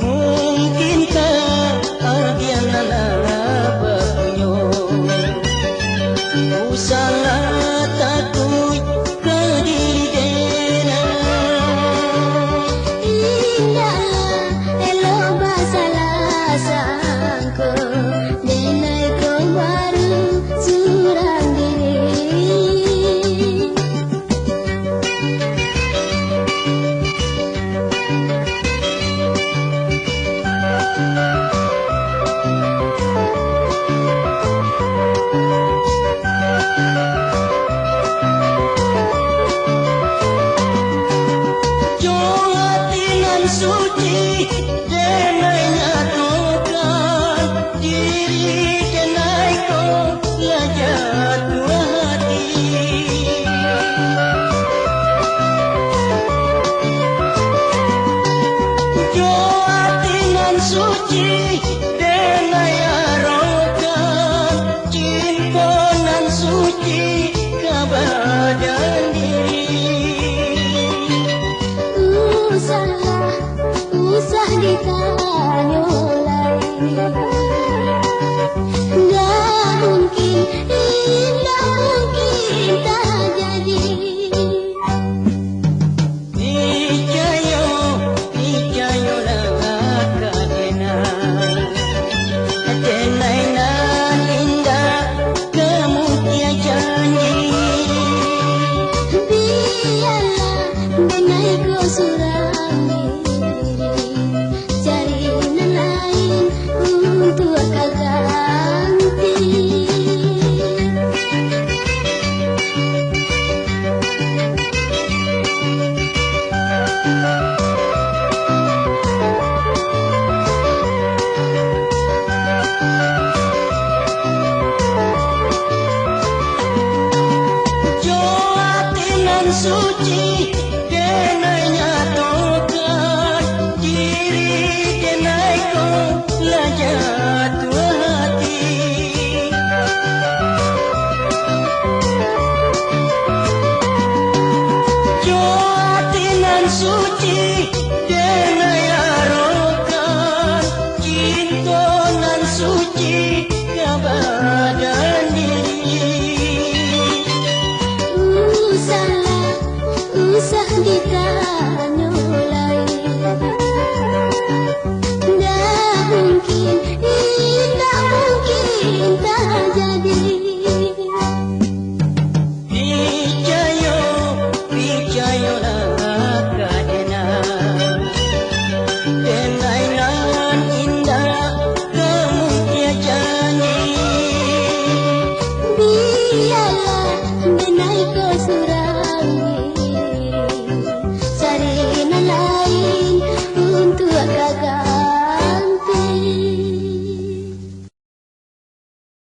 Mungkinkah agian bakunyo usalah takut kediri indah elo basalah sangko denai ko baru surang diri suci denainya tokan diri denai ko ya jatuh hati doa dengan suci denai arokan cimponan suci kabadan diri usah ditanya lagi. Nggak mungkin tak jadi. Picayo lah kadena denai nan indah kamu dia janji Biarlah denai ko surang cari lain untuk ganti. Joa dengan suci denainya tokan diri denai ko lah jatuh hati Joa dengan suci denai arokan cintonan suci kabadan diri Usah ditanya lagi. Nggak mungkin tak jadi. Picayo lah kadena denai nan indah kamu dia janji Biarlah denai ko surangi cari lain untuk gagal.